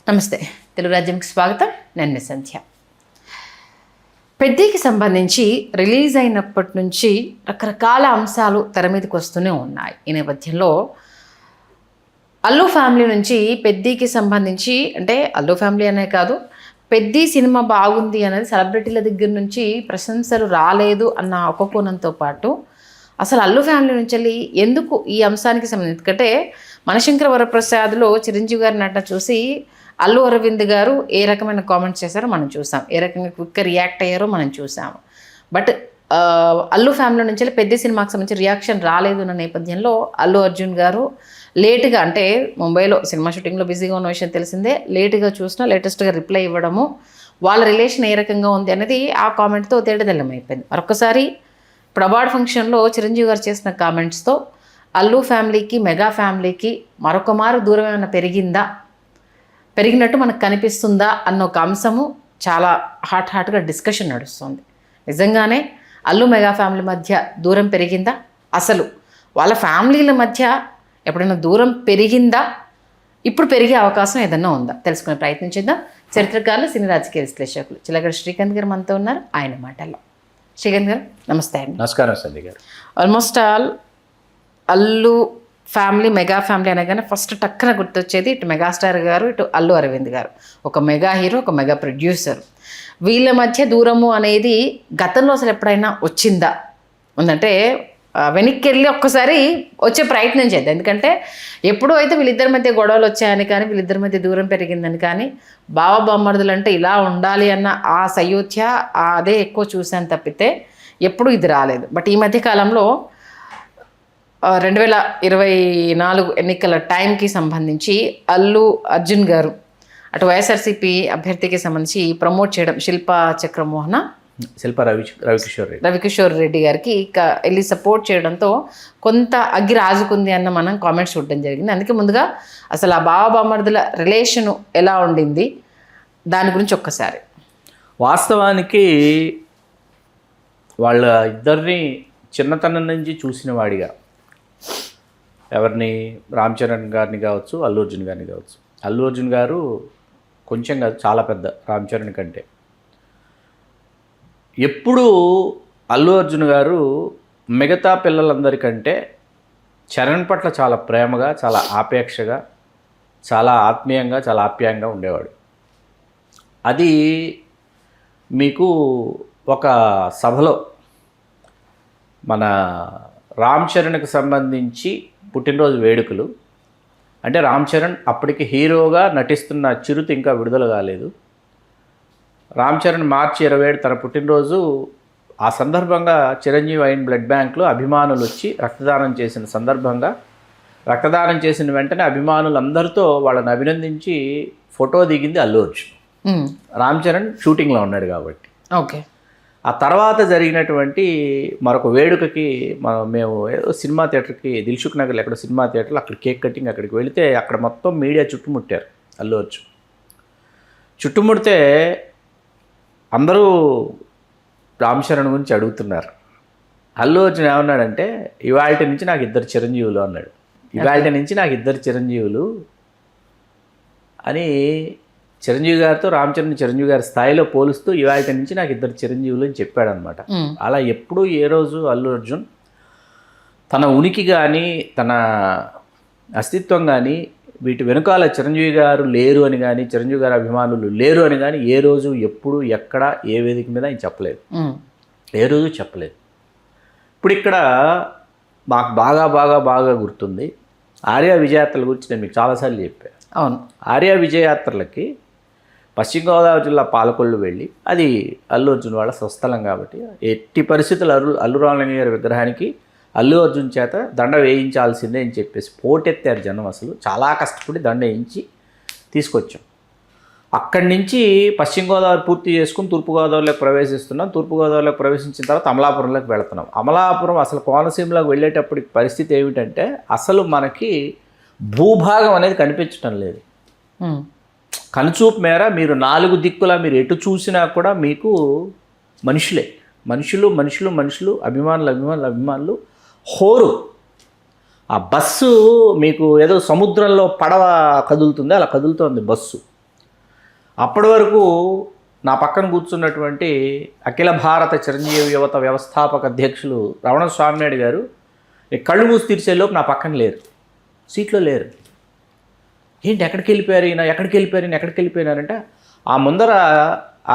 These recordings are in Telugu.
నమస్తే, తెలుగు రాజ్యంకి స్వాగతం. నేను మీ సంధ్య. పెద్దికి సంబంధించి రిలీజ్ అయినప్పటి నుంచి రకరకాల అంశాలు తెర మీదకి వస్తూనే ఉన్నాయి. ఈ నేపథ్యంలో అల్లు ఫ్యామిలీ నుంచి పెద్దికి సంబంధించి, అంటే అల్లు ఫ్యామిలీ అనే కాదు, పెద్ది సినిమా బాగుంది అనేది సెలబ్రిటీల దగ్గర నుంచి ప్రశంసలు రాలేదు అన్న ఒక కోణంతో పాటు అసలు అల్లు ఫ్యామిలీ నుంచి వెళ్ళి ఎందుకు ఈ అంశానికి సంబంధించి, ఎందుకంటే మనశంకర వరప్రసాద్లో చిరంజీవి గారి నటన చూసి అల్లు అరవింద్ గారు ఏ రకమైన కామెంట్స్ చేశారో మనం చూసాం, ఏ రకంగా క్విక్గా రియాక్ట్ అయ్యారో మనం చూసాము. బట్ అల్లు ఫ్యామిలీ నుంచి పెద్ద సినిమాకి సంబంధించి రియాక్షన్ రాలేదు అన్న నేపథ్యంలో అల్లు అర్జున్ గారు లేటుగా, అంటే ముంబైలో సినిమా షూటింగ్లో బిజీగా ఉన్న విషయం తెలిసిందే, లేటుగా చూసినా లేటెస్ట్గా రిప్లై ఇవ్వడము, వాళ్ళ రిలేషన్ ఏ రకంగా ఉంది అనేది ఆ కామెంట్తో తేటతెల్లమైపోయింది. మరొకసారి ఇప్పుడు అవార్డ్ ఫంక్షన్లో చిరంజీవి గారు చేసిన కామెంట్స్తో అల్లు ఫ్యామిలీకి మెగా ఫ్యామిలీకి మరొక మారు దూరం ఏమైనా పెరిగినట్టు మనకు కనిపిస్తుందా అన్న ఒక అంశము చాలా హాట్గా డిస్కషన్ నడుస్తుంది. నిజంగానే అల్లు మెగా ఫ్యామిలీ మధ్య దూరం పెరిగిందా? అసలు వాళ్ళ ఫ్యామిలీల మధ్య ఎప్పుడైనా దూరం పెరిగిందా? ఇప్పుడు పెరిగే అవకాశం ఏదన్నా ఉందా? తెలుసుకునే ప్రయత్నం చేద్దాం. చరిత్రకారులు, సినీ రాజకీయ విశ్లేషకులు చిలకడ శ్రీకాంత్ గారు మనతో ఉన్నారు. ఆయన మాటల్లో. శ్రీకాంత్ గారు నమస్తే అండి. నమస్కారం సంధ్య గారు. Almost all Allu family mega family అనగానే ఫస్ట్ టక్కన గుర్తొచ్చేది ఇటు మెగాస్టార్ గారు, ఇటు అల్లు అరవింద్ గారు. ఒక మెగా హీరో, ఒక మెగా ప్రొడ్యూసర్. వీళ్ళ మధ్య దూరము అనేది గతంలో అసలు ఎప్పుడైనా వచ్చిందా? ఉందంటే వెనక్కి వెళ్ళి ఒక్కసారి వచ్చే ప్రయత్నం చేద్దాం. ఎందుకంటే ఎప్పుడూ అయితే వీళ్ళిద్దరి మధ్య గొడవలు వచ్చాయని కానీ, వీళ్ళిద్దరి మధ్య దూరం పెరిగిందని కానీ, బావ బామ్మర్దులు అంటే ఇలా ఉండాలి అన్న ఆ సయోధ్య అదే ఎక్కువ చూశాను తప్పితే ఎప్పుడూ ఇది రాలేదు. బట్ ఈ మధ్య కాలంలో 2024 ఎన్నికల టైంకి సంబంధించి అల్లు అర్జున్ గారు అటు వైఎస్ఆర్సీపీ అభ్యర్థికి సంబంధించి ప్రమోట్ చేయడం, శిల్పా రవికిషోర్ రెడ్డి గారికి వెళ్ళి సపోర్ట్ చేయడంతో కొంత అగ్గి రాజుకుంది అన్న మనం కామెంట్స్ చూడడం జరిగింది. అందుకే ముందుగా అసలు ఆ బావ బామర్దుల రిలేషను ఎలా ఉండింది దాని గురించి ఒక్కసారి. వాస్తవానికి వాళ్ళ ఇద్దరిని చిన్నతనం నుంచి చూసిన వాడిగా, ఎవరిని, రామ్ చరణ్ గారిని కావచ్చు, అల్లు అర్జున్ గారిని కావచ్చు. అల్లు అర్జున్ గారు కొంచెం కాదు, చాలా పెద్ద రామ్ చరణ్ కంటే. ఎప్పుడూ అల్లు అర్జున్ గారు మిగతా పిల్లలందరికంటే చరణ్ పట్ల చాలా ప్రేమగా, చాలా ఆపేక్షగా, చాలా ఆత్మీయంగా, చాలా ఆప్యాయంగా ఉండేవాడు. అది మీకు ఒక సభలో మన రామ్ చరణ్కి సంబంధించి పుట్టినరోజు వేడుకలు, అంటే రామ్ చరణ్ అప్పటికి హీరోగా నటిస్తున్న చిరుత ఇంకా విడుదల కాలేదు. రామ్ చరణ్ మార్చి 27 తన పుట్టినరోజు. ఆ సందర్భంగా చిరంజీవి అయిన బ్లడ్ బ్యాంక్లో అభిమానులు వచ్చి రక్తదానం చేసిన సందర్భంగా, రక్తదానం చేసిన వెంటనే అభిమానులందరితో వాళ్ళని అభినందించి ఫోటో దిగింది అల్లు అర్జున్. రామ్ చరణ్ షూటింగ్లో ఉన్నాడు కాబట్టి. ఓకే. ఆ తర్వాత జరిగినటువంటి మరొక వేడుకకి మేము ఏదో సినిమా థియేటర్కి, దిల్సుఖ్ నగర్లో ఎక్కడ సినిమా థియేటర్లో, అక్కడ కేక్ కటింగ్ అక్కడికి వెళితే అక్కడ మొత్తం మీడియా చుట్టుముట్టారు అల్లు అర్జున్. చుట్టుముడితే అందరూ రామ్ చరణ్ గురించి అడుగుతున్నారు. అల్లు అర్జున్ ఏమన్నాడంటే, ఇవాళ నుంచి నాకు 2 చిరంజీవులు అన్నాడు. ఇవాళ నుంచి నాకు 2 చిరంజీవులు అని చిరంజీవి గారితో రామ్ చరణ్ చిరంజీవి గారి స్థాయిలో పోలుస్తూ ఇవాళ నుంచి నాకు 2 చిరంజీవులు అని చెప్పాడనమాట. అలా ఎప్పుడూ ఏ రోజు అల్లు అర్జున్ తన ఉనికి కానీ, తన అస్తిత్వం కానీ, వీటి వెనుకాల చిరంజీవి గారు లేరు అని కానీ, చిరంజీవి గారి అభిమానులు లేరు అని కానీ ఏ రోజు, ఎప్పుడు, ఎక్కడ, ఏ వేదిక మీద ఆయన చెప్పలేదు. ఏ రోజు చెప్పలేదు. ఇప్పుడు ఇక్కడ మాకు బాగా గుర్తుంది, ఆర్య విజయయాత్రల గురించి నేను మీకు చాలాసార్లు చెప్పాను. అవును. ఆర్య విజయయాత్రలకి పశ్చిమ గోదావరి జిల్లా పాలకొల్లు వెళ్ళి, అది అల్లు అర్జున్ వాళ్ళ స్వస్థలం కాబట్టి ఎట్టి పరిస్థితులు అల్లు రామలింగయ్య గారి విగ్రహానికి అల్లు అర్జున్ చేత దండ వేయించాల్సిందే అని చెప్పేసి పోటెత్తారు జనం. అసలు చాలా కష్టపడి దండ వేయించి తీసుకొచ్చాం. అక్కడి నుంచి పశ్చిమ గోదావరి పూర్తి చేసుకుని తూర్పుగోదావరిలోకి ప్రవేశిస్తున్నాం. తూర్పుగోదావరిలోకి ప్రవేశించిన తర్వాత అమలాపురంలోకి వెళుతున్నాం. అమలాపురం అసలు కోనసీమలోకి వెళ్ళేటప్పటికి పరిస్థితి ఏమిటంటే, అసలు మనకి భూభాగం అనేది కనిపించటం లేదు. కనుచూపు మేర మీరు 4 దిక్కులా మీరు ఎటు చూసినా కూడా మీకు మనుషులు, అభిమానులు హోరు. ఆ బస్సు మీకు ఏదో సముద్రంలో పడవ కదులుతుంది, అలా కదులుతోంది బస్సు. అప్పటి వరకు నా పక్కన కూర్చున్నటువంటి అఖిల భారత చిరంజీవి యువత వ్యవస్థాపక అధ్యక్షులు రమణ స్వామినాయుడు గారు కళ్ళు మూసి తీర్చేలోపు నా పక్కన లేరు, సీట్లో లేరు. ఏంటి ఎక్కడికి వెళ్ళిపోయారు ఈయన, ఎక్కడికి వెళ్ళిపోయినారంటే ఆ ముందర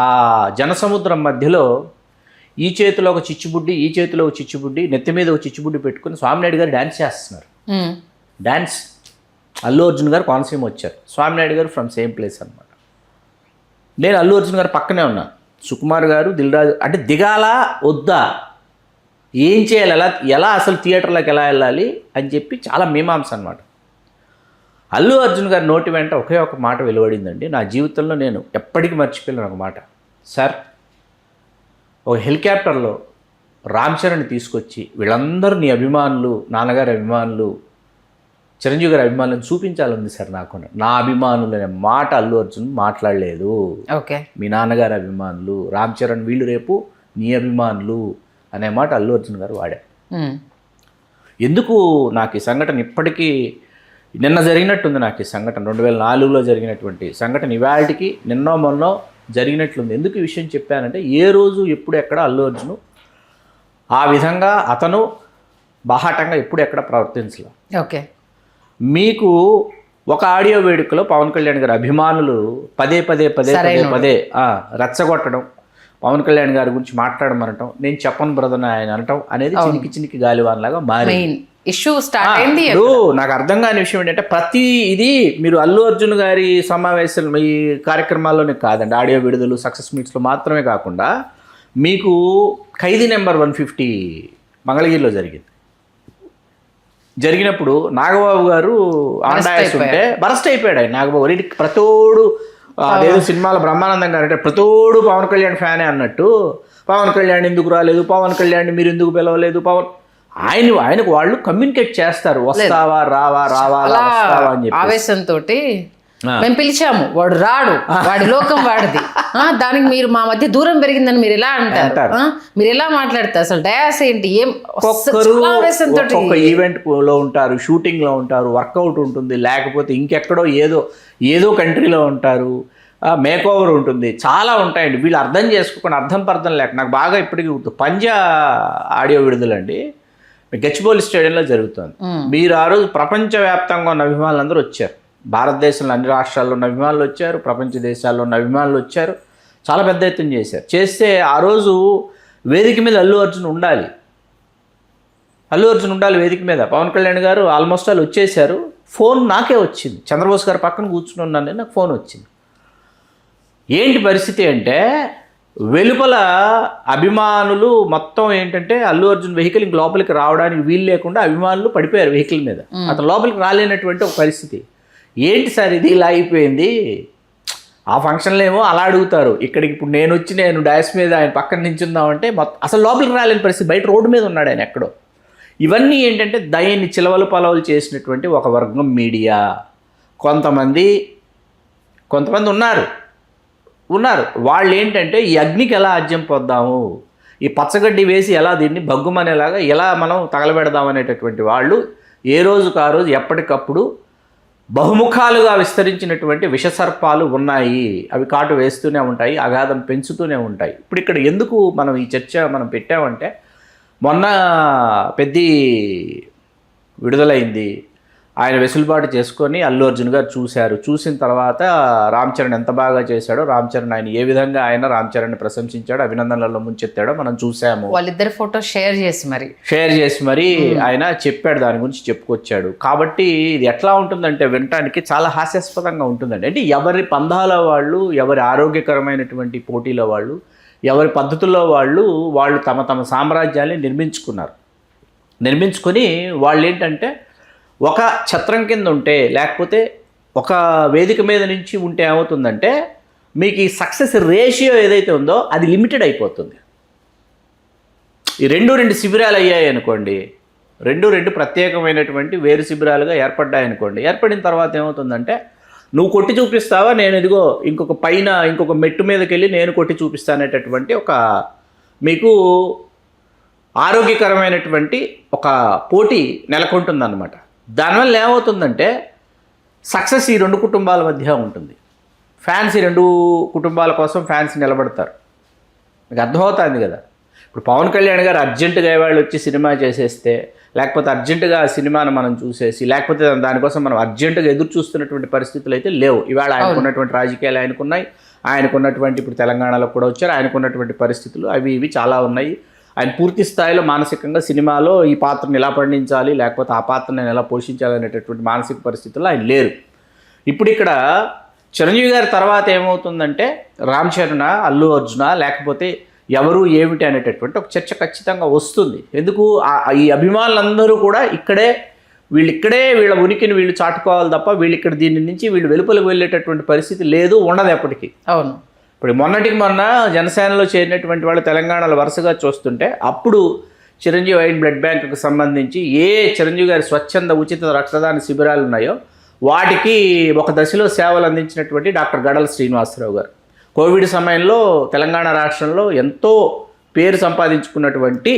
ఆ జనసముద్రం మధ్యలో ఈ చేతిలో ఒక చిచ్చుబుడ్డి, ఈ చేతిలో ఒక చిచ్చుబుడ్డి, నెత్తి మీద ఒక చిచ్చుబుడ్డి పెట్టుకుని స్వామినాయుడు గారు డ్యాన్స్ చేస్తున్నారు. డ్యాన్స్ అల్లు అర్జున్ గారు కోనసీమ వచ్చారు, స్వామినాయుడు గారు ఫ్రమ్ సేమ్ ప్లేస్ అనమాట. నేను అల్లు అర్జున్ గారు పక్కనే ఉన్నాను. సుకుమార్ గారు, దిల్రాజు అంటే దిగాలా వద్దా, ఏం చేయాలి, ఎలా అసలు థియేటర్లోకి ఎలా వెళ్ళాలి అని చెప్పి చాలా మీమాంస అనమాట. అల్లు అర్జున్ గారి నోటి వెంట ఒకే ఒక మాట వెలువడిందండి. నా జీవితంలో నేను ఎప్పటికీ మర్చిపోలేను ఒక మాట. సార్, ఒక హెలికాప్టర్లో రామ్ చరణ్ తీసుకొచ్చి వీళ్ళందరూ నీ అభిమానులు, నాన్నగారి అభిమానులు, చిరంజీవి గారి అభిమానులను చూపించాలంది సార్ నాకు. నా అభిమానులు అనే మాట అల్లు అర్జున్ మాట్లాడలేదు. ఓకే, మీ నాన్నగారి అభిమానులు, రామ్ చరణ్ వీళ్ళు రేపు నీ అభిమానులు అనే మాట అల్లు అర్జున్ గారు వాడారు. ఎందుకు నాకు ఈ సంఘటన ఇప్పటికీ నిన్న జరిగినట్టుంది. నాకు ఈ సంఘటన 2004లో జరిగినటువంటి సంఘటన ఇవాళకి నిన్నో మొన్నో జరిగినట్లుంది. ఎందుకు ఈ విషయం చెప్పానంటే ఏ రోజు ఎప్పుడు ఎక్కడ అల్లు అర్జున్ ఆ విధంగా అతను బాహాటంగా ఎప్పుడు ఎక్కడ ప్రవర్తించలే. ఓకే, మీకు ఒక ఆడియో వేడుకలో పవన్ కళ్యాణ్ గారి అభిమానులు పదే రెచ్చగొట్టడం, పవన్ కళ్యాణ్ గారి గురించి మాట్లాడమనటం, నేను చెప్పను బ్రదర్ ఆయన అనటం అనేది చినికి గాలివాన్లాగా మారి ఇష్యూ స్టార్ట్ అయింది. నాకు అర్థం కాని విషయం ఏంటంటే ప్రతి ఇది మీరు అల్లు అర్జున్ గారి సమావేశాలు ఈ కార్యక్రమాల్లోనే కాదండి, ఆడియో విడుదల సక్సెస్ మీట్స్లో మాత్రమే కాకుండా మీకు ఖైదీ నెంబర్ 150 మంగళగిరిలో జరిగినప్పుడు నాగబాబు గారు ఆండాయస్ ఉంటే బరస్ట్ అయిపోయాడు ఆయన. నాగబాబు రెడ్డికి ప్రతోడు అదేదో సినిమాలో బ్రహ్మానందం గారు అంటే ప్రతోడు పవన్ కళ్యాణ్ ఫ్యానే అన్నట్టు, పవన్ కళ్యాణ్ ఎందుకు రాలేదు, పవన్ కళ్యాణ్ మీరు ఎందుకు పిలవలేదు, ఆయనకు వాళ్ళు కమ్యూనికేట్ చేస్తారు, వస్తావా రావా అని చెప్పి ఆవేశంతో మేము పిలిచాము, వాడు రాడు, వాడి లోకం వాడిది, దానికి మీరు మా మధ్య దూరం పెరిగిందని మీరు ఎలా అంటారు, మీరు ఎలా మాట్లాడతారు, అసలు డయాస్ ఏంటి, ఒక్కొక్క ఈవెంట్ లో ఉంటారు, షూటింగ్ లో ఉంటారు, వర్కౌట్ ఉంటుంది, లేకపోతే ఇంకెక్కడో ఏదో కంట్రీలో ఉంటారు, మేక్ ఓవర్ ఉంటుంది, చాలా ఉంటాయండి. వీళ్ళు అర్థం చేసుకోకుండా అర్థం పర్థం లేక నాకు బాగా ఇప్పటికీ పంజా ఆడియో విడుదలండి గచ్చిబౌలి స్టేడియంలో జరుగుతుంది. మీరు ఆ రోజు ప్రపంచవ్యాప్తంగా ఉన్న అభిమానులందరూ వచ్చారు, భారతదేశంలో అన్ని రాష్ట్రాల్లో ఉన్న అభిమానులు వచ్చారు, ప్రపంచ దేశాల్లో ఉన్న అభిమానులు వచ్చారు, చాలా పెద్ద ఎత్తున చేస్తే ఆ రోజు వేదిక మీద అల్లు అర్జున్ ఉండాలి వేదిక మీద. పవన్ కళ్యాణ్ గారు ఆల్మోస్ట్ ఆల్ వచ్చేసారు. ఫోన్ నాకే వచ్చింది, చంద్రబోస్ గారు పక్కన కూర్చుని ఉన్నాను, నాకు ఫోన్ వచ్చింది. ఏంటి పరిస్థితి అంటే వెలుపల అభిమానులు మొత్తం ఏంటంటే అల్లు అర్జున్ వెహికల్ ఇంక లోపలికి రావడానికి వీలు లేకుండా అభిమానులు పడిపోయారు వెహికల్ మీద, అతను లోపలికి రాలేనటువంటి ఒక పరిస్థితి. ఏంటి సార్ ఇది ఇలా అయిపోయింది, ఆ ఫంక్షన్లో ఏమో అలా అడుగుతారు, ఇక్కడికి ఇప్పుడు నేను డాష్ మీద ఆయన పక్కన నించుందామంటే మొత్తం అసలు లోపలికి రాలేని పరిస్థితి, బయట రోడ్డు మీద ఉన్నాడు ఆయన ఎక్కడో. ఇవన్నీ ఏంటంటే దయని చిలవలు పలవలు చేసినటువంటి ఒక వర్గం మీడియా, కొంతమంది ఉన్నారు వాళ్ళు ఏంటంటే ఈ అగ్నికి ఎలా ఆజ్యం పొద్దాము, ఈ పచ్చగడ్డి వేసి ఎలా దీన్ని భగ్గుమనేలాగా ఎలా మనం తగలబెడదామనేటటువంటి వాళ్ళు ఏ రోజుకు ఆ రోజు ఎప్పటికప్పుడు బహుముఖాలుగా విస్తరించినటువంటి విషసర్పాలు ఉన్నాయి. అవి కాటు వేస్తూనే ఉంటాయి, అగాధం పెంచుతూనే ఉంటాయి. ఇప్పుడు ఇక్కడ ఎందుకు మనం ఈ చర్చ పెట్టామంటే మొన్న పెద్ద విడుదలైంది, ఆయన వెసులుబాటు చేసుకొని అల్లు అర్జున్ గారు చూసిన తర్వాత రామ్ చరణ్ ఎంత బాగా చేశాడో, రామ్ చరణ్ ఆయన ఏ విధంగా రామ్ చరణ్ని ప్రశంసించాడో, అభినందనలలో ముంచెత్తాడో మనం చూసాము. వాళ్ళిద్దరు ఫోటో షేర్ చేసి మరి ఆయన చెప్పాడు, దాని గురించి చెప్పుకొచ్చాడు. కాబట్టి ఇది ఎట్లా ఉంటుందంటే వినటానికి చాలా హాస్యాస్పదంగా ఉంటుందండి. అంటే ఎవరి పందాల వాళ్ళు, ఎవరి ఆరోగ్యకరమైనటువంటి పోటీల వాళ్ళు, ఎవరి పద్ధతుల్లో వాళ్ళు తమ సామ్రాజ్యాన్ని నిర్మించుకొని వాళ్ళు ఏంటంటే ఒక ఛత్రం కింద ఉంటే, లేకపోతే ఒక వేదిక మీద నుంచి ఉంటే ఏమవుతుందంటే మీకు ఈ సక్సెస్ రేషియో ఏదైతే ఉందో అది లిమిటెడ్ అయిపోతుంది. ఈ రెండు శిబిరాలు అయ్యాయి అనుకోండి, రెండు ప్రత్యేకమైనటువంటి వేరు శిబిరాలుగా ఏర్పడ్డాయనుకోండి, ఏర్పడిన తర్వాత ఏమవుతుందంటే నువ్వు కొట్టి చూపిస్తావా, నేను ఇదిగో ఇంకొక మెట్టు మీదకి వెళ్ళి నేను కొట్టి చూపిస్తానేటటువంటి ఒక మీకు ఆరోగ్యకరమైనటువంటి ఒక పోటీ నెలకొంటుందన్నమాట. దానివల్ల ఏమవుతుందంటే సక్సెస్ ఈ రెండు కుటుంబాల మధ్య ఉంటుంది. ఫ్యాన్స్ రెండు కుటుంబాల కోసం ఫ్యాన్స్ నిలబడతారు. మీకు అర్థమవుతుంది కదా. ఇప్పుడు పవన్ కళ్యాణ్ గారు అర్జెంటుగా వాళ్ళు వచ్చి సినిమా చేసేస్తే, లేకపోతే అర్జెంటుగా ఆ సినిమాను మనం చూసేసి, లేకపోతే దానికోసం మనం అర్జెంటుగా ఎదురు చూస్తున్నటువంటి పరిస్థితులు అయితే లేవు. ఇవాళ ఆయనకున్నటువంటి రాజకీయాలు ఆయనకున్నాయి, ఆయనకున్నటువంటి ఇప్పుడు తెలంగాణలో కూడా వచ్చారు, ఆయనకున్నటువంటి పరిస్థితులు అవి ఇవి చాలా ఉన్నాయి. ఆయన పూర్తి స్థాయిలో మానసికంగా సినిమాలో ఈ పాత్రను ఎలా పండించాలి, లేకపోతే ఆ పాత్రను నేను ఎలా పోషించాలి అనేటటువంటి మానసిక పరిస్థితుల్లో ఆయన లేరు. ఇప్పుడు ఇక్కడ చిరంజీవి గారి తర్వాత ఏమవుతుందంటే రామ్ చరణ్, అల్లు అర్జున, లేకపోతే ఎవరు ఏమిటి అనేటటువంటి ఒక చర్చ ఖచ్చితంగా వస్తుంది. ఎందుకు ఈ అభిమానులందరూ కూడా వీళ్ళ ఉనికిని వీళ్ళు చాటుకోవాలి తప్ప వీళ్ళు దీని నుంచి వీళ్ళు వెలుపలకు వెళ్ళేటటువంటి పరిస్థితి లేదు, ఉండదు ఎప్పటికీ. అవును. ఇప్పుడు మొన్న జనసేనలో చేరినటువంటి వాళ్ళు తెలంగాణలో వరుసగా చూస్తుంటే అప్పుడు చిరంజీవి వైట్ బ్లడ్ బ్యాంకుకు సంబంధించి చిరంజీవి గారి స్వచ్ఛంద ఉచిత రక్తదాన శిబిరాలు ఉన్నాయో వాటికి ఒక దశలో సేవలు అందించినటువంటి డాక్టర్ గడల శ్రీనివాసరావు గారు కోవిడ్ సమయంలో తెలంగాణ రాష్ట్రంలో ఎంతో పేరు సంపాదించుకున్నటువంటి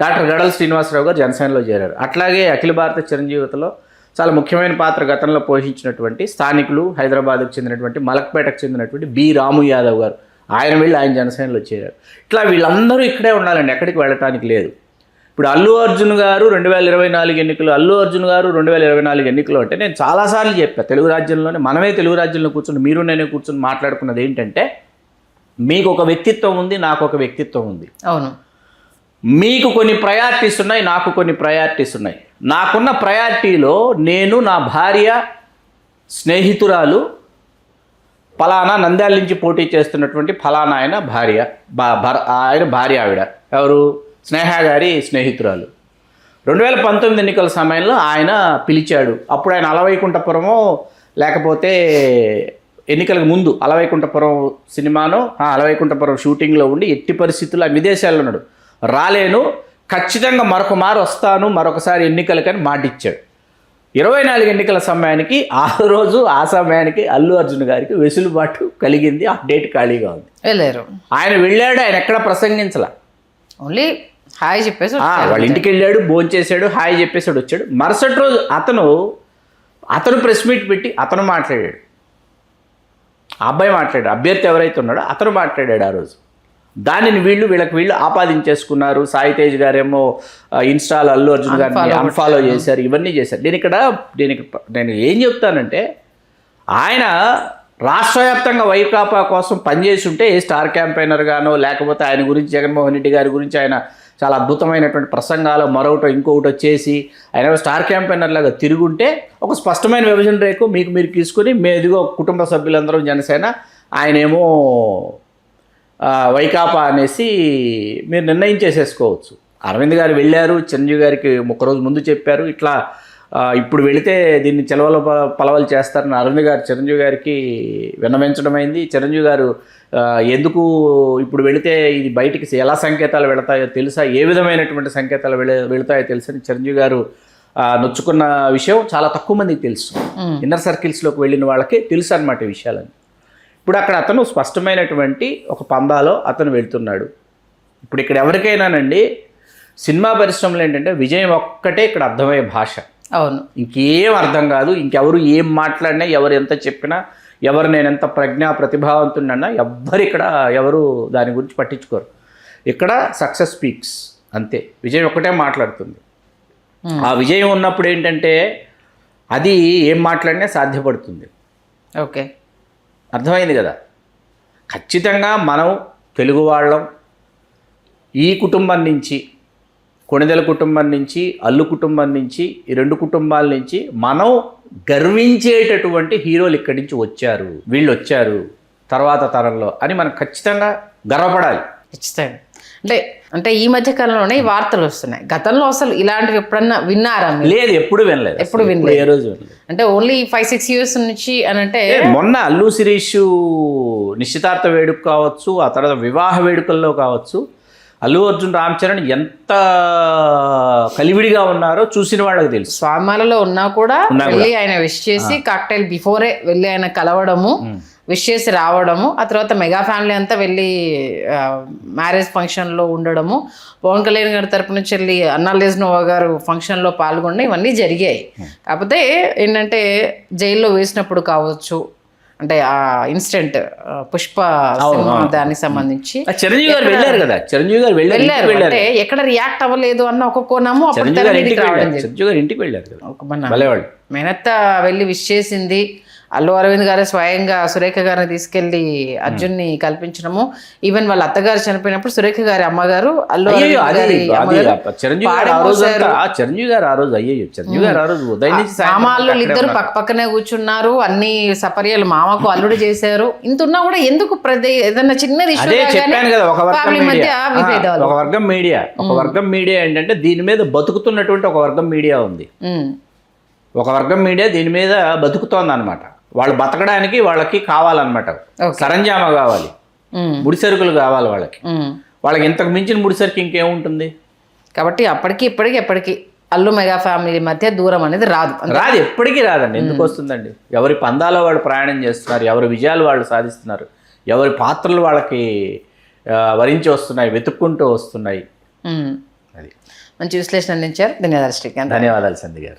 డాక్టర్ గడల శ్రీనివాసరావు గారు జనసేనలో చేరారు. అట్లాగే అఖిల భారత చిరంజీవితలో చాలా ముఖ్యమైన పాత్ర గతంలో పోషించినటువంటి స్థానికులు హైదరాబాద్కు చెందినటువంటి మలక్పేటకు చెందినటువంటి బి రాము యాదవ్ గారు ఆయన జనసేనలో చేరారు. ఇట్లా వీళ్ళందరూ ఇక్కడే ఉండాలండి, ఎక్కడికి వెళ్ళటానికి లేదు. ఇప్పుడు అల్లు అర్జున్ గారు 2024 ఎన్నికలు, అల్లు అర్జున్ గారు 2024 ఎన్నికలు అంటే నేను చాలాసార్లు చెప్పాను, తెలుగు రాజ్యంలోనే తెలుగు రాజ్యంలో కూర్చొని మీరు నేనే కూర్చొని మాట్లాడుకున్నది ఏంటంటే, మీకు ఒక వ్యక్తిత్వం ఉంది, నాకు ఒక వ్యక్తిత్వం ఉంది. అవును. మీకు కొన్ని ప్రయారిటీస్ ఉన్నాయి, నాకు కొన్ని ప్రయారిటీస్ ఉన్నాయి. నాకున్న ప్రయారిటీలో నేను నా భార్య స్నేహితురాలు ఫలానా నంద్యాల నుంచి పోటీ చేస్తున్నటువంటి ఫలానా ఆయన భార్య ఆవిడ ఎవరు స్నేహ గారి స్నేహితురాలు. 2019 ఎన్నికల సమయంలో ఆయన పిలిచాడు. అప్పుడు ఆయన అలవైకుంఠపురమో లేకపోతే ఎన్నికలకు ముందు అలవైకుంఠపురం సినిమానో అలవైకుంఠపురం షూటింగ్లో ఉండి ఎట్టి పరిస్థితుల్లో విదేశాల్లో ఉన్నాడు, రాలేను, ఖచ్చితంగా మరొకమారు వస్తాను, మరొకసారి ఎన్నికలకని మాటిచ్చాడు. 24 ఎన్నికల సమయానికి ఆ సమయానికి అల్లు అర్జున్ గారికి వెసులుబాటు కలిగింది, ఆ డేట్ ఖాళీగా ఉంది, వెళ్ళారు. ఆయన వెళ్ళాడు, ఆయన ఎక్కడ ప్రసంగించలా, ఓన్లీ హాయ్ చెప్పేసి వాళ్ళ ఇంటికి వెళ్ళాడు, భోంచేశాడు, హాయ్ చెప్పేసాడు, వచ్చాడు. మరుసటి రోజు అతను ప్రెస్ మీట్ పెట్టి అతను మాట్లాడాడు, ఆ అబ్బాయి మాట్లాడాడు, అభ్యర్థి ఎవరైతే ఉన్నాడో అతను మాట్లాడాడు ఆ రోజు. దానిని వీళ్ళు ఆపాదించేసుకున్నారు. సాయి తేజ్ గారేమో ఇన్స్టాలో అల్లు అర్జున్ గారిని అన్ఫాలో చేశారు, ఇవన్నీ చేశారు. నేను ఏం చెప్తానంటే, ఆయన రాష్ట్ర వ్యాప్తంగా వైకాపా కోసం పనిచేసి ఉంటే ఏ స్టార్ క్యాంపెయినర్ గానో లేకపోతే ఆయన గురించి జగన్మోహన్ రెడ్డి గారి గురించి ఆయన చాలా అద్భుతమైనటువంటి ప్రసంగాలు మరొకటి ఇంకొకటి వచ్చేసి ఆయన స్టార్ క్యాంపెయినర్ లాగా తిరుగుంటే ఒక స్పష్టమైన విభజన రేఖ మీరు తీసుకుని ఇదిగో కుటుంబ సభ్యులందరూ జనసేన, ఆయనేమో వైకాపా అనేసి మీరు నిర్ణయించేసేసుకోవచ్చు. అరవింద్ గారు వెళ్ళారు, చిరంజీవి గారికి ఒకరోజు ముందు చెప్పారు, ఇట్లా ఇప్పుడు వెళితే దీన్ని చెలవల పలవలు చేస్తారని అరవింద్ గారు చిరంజీవి గారికి విన్నవించడమైంది. చిరంజీవి గారు ఎందుకు ఇప్పుడు వెళితే ఇది బయటికి ఎలా సంకేతాలు వెళతాయో తెలుసా, ఏ విధమైనటువంటి సంకేతాలు వెళతాయో తెలుసని చిరంజీవి గారు నొచ్చుకున్న విషయం చాలా తక్కువ మందికి తెలుసు. ఇన్నర్ సర్కిల్స్లోకి వెళ్ళిన వాళ్ళకి తెలుసు అన్నమాట ఈ విషయాలని. ఇప్పుడు అక్కడ అతను స్పష్టమైనటువంటి ఒక పందాలో అతను వెళ్తున్నాడు. ఇప్పుడు ఇక్కడ ఎవరికైనానండి సినిమా పరిశ్రమలో ఏంటంటే విజయం ఒక్కటే ఇక్కడ అర్థమయ్యే భాష. అవును, ఇంకేం అర్థం కాదు. ఇంకెవరు ఏం మాట్లాడినా, ఎవరు ఎంత చెప్పినా, ఎవరు నేను ఎంత ప్రతిభావంతున్నా ఎవరు దాని గురించి పట్టించుకోరు. ఇక్కడ సక్సెస్ స్పీక్స్ అంతే, విజయం ఒక్కటే మాట్లాడుతుంది. ఆ విజయం ఉన్నప్పుడు ఏంటంటే అది ఏం మాట్లాడినా సాధ్యపడుతుంది. ఓకే, అర్థమైంది కదా. ఖచ్చితంగా మనం తెలుగు వాళ్ళం ఈ కుటుంబం నుంచి, కొణిదెల కుటుంబం నుంచి, అల్లు కుటుంబం నుంచి, ఈ రెండు కుటుంబాల నుంచి మనం గర్వించేటటువంటి హీరోలు ఇక్కడి నుంచి వచ్చారు, వీళ్ళు వచ్చారు తర్వాత తరంలో అని మనం ఖచ్చితంగా గర్వపడాలి. ఖచ్చితంగా. అంటే ఈ మధ్య కాలంలోనే ఈ వార్తలు వస్తున్నాయి. గతంలో అసలు ఇలాంటివి ఎప్పుడన్నా విన్నారా? లేదు, ఎప్పుడు వినలేదు. ఏ రోజు వినలేదు. అంటే ఓన్లీ 5-6 years నుంచి అని అంటే మొన్న అల్లు శిరీష్ నిశ్చితార్థ వేడుక కావచ్చు, ఆ తర్వాత వివాహ వేడుకల్లో కావచ్చు, అల్లు అర్జున్ రామ్ చరణ్ ఎంత కలివిడిగా ఉన్నారో చూసిన వాళ్ళకి తెలుసు. స్వామిమాలలో ఉన్నా కూడా వెళ్ళి ఆయన విష్ చేసి కాక్టైల్ బిఫోరే వెళ్ళి ఆయన కలవడము, విష్ చేసి రావడము, ఆ తర్వాత మెగా ఫ్యామిలీ అంతా వెళ్ళి మ్యారేజ్ ఫంక్షన్లో ఉండడము, పవన్ కళ్యాణ్ గారి తరపు నుంచి వెళ్ళి అన్నా లేజ్నోవా గారు ఫంక్షన్లో పాల్గొనడం, ఇవన్నీ జరిగాయి. కాకపోతే ఏంటంటే జైల్లో వేసినప్పుడు కావచ్చు, అంటే ఆ ఇన్సిడెంట్ పుష్ప సినిమా దానికి సంబంధించి చిరంజీవి గారు వెళ్ళారు కదా, చిరంజీవి గారు వెళ్ళారు. అంటే ఎక్కడ రియాక్ట్ అవ్వలేదు అన్న ఒక కోణము అప్పుడు చిరంజీవి తెర గారు మీదకి ఇంటికి రావడం వెళ్ళారు, జరిగింది. చిరంజీవి గారు ఇంటికి వెళ్ళారు కదా ఒక మన భలేవాళ్ళు. మేనత్త వెళ్ళి విష్ చేసింది, అల్లు అరవింద్ గారు స్వయంగా సురేఖ గారిని తీసుకెళ్లి అర్జున్ని కల్పించడము. ఈవెన్ వాళ్ళ అత్తగారు చనిపోయినప్పుడు సురేఖ గారి అమ్మగారు అల్లు అయ్యో అరవింద్ గారి అమ్మగారు చిరంజీవి గారు ఆ రోజు చిరంజీవి గారు ఆ రోజు చిరంజీవి గారు ఆ రోజు ఉదయం నుంచి సాయంత్రం మామ అల్లుళ్ళు అక్కడే ఇద్దరు ఉన్నారు. పక్క పక్కనే కూర్చున్నారు, అన్ని సపర్యాలు మామకు అల్లుడు చేశారు. ఇంత ఉన్నా కూడా ఎందుకు ఏదన్నా చిన్నది issue అదే రాగానే చెప్పాను కదా, ఒక వర్గం family మధ్య మీడియా విభేదాలు. ఒక వర్గం మీడియా ఏంటంటే దీని మీద బతుకుతున్నటువంటి ఒక వర్గం మీడియా ఉంది. ఉమ్, ఒక వర్గం మీడియా దీని మీద బతుకుతోంది అనమాట. వాళ్ళు బతకడానికి వాళ్ళకి కావాలన్నమాట, Okay. సరంజామా కావాలి, ఉమ్, ముడి సరుకులు కావాలి వాళ్ళకి. ఉమ్. వాళ్ళకి ఇంతకు మించిన ముడి సరుకు ఇంకేముంటుంది? కాబట్టి అప్పటికి ఇప్పటికి ఎప్పటికీ అల్లు మెగా ఫ్యామిలీ మధ్య దూరం అనేది రాదు. రాదు, ఎప్పటికీ రాదండి. ఎందుకు వస్తుందండి? ఎవరి పందాలో వాళ్ళు ప్రయాణం చేస్తున్నారు, ఎవరి విజయాలు వాళ్ళు సాధిస్తున్నారు, ఎవరి పాత్రలు వాళ్ళకి వరించి వస్తున్నాయి, వెతుక్కుంటూ వస్తున్నాయి. ఉమ్. అది. మంచి విశ్లేషణ అందించారు. ధన్యవాదాలు శ్రీకాంత్. ధన్యవాదాలు సంధి గారు.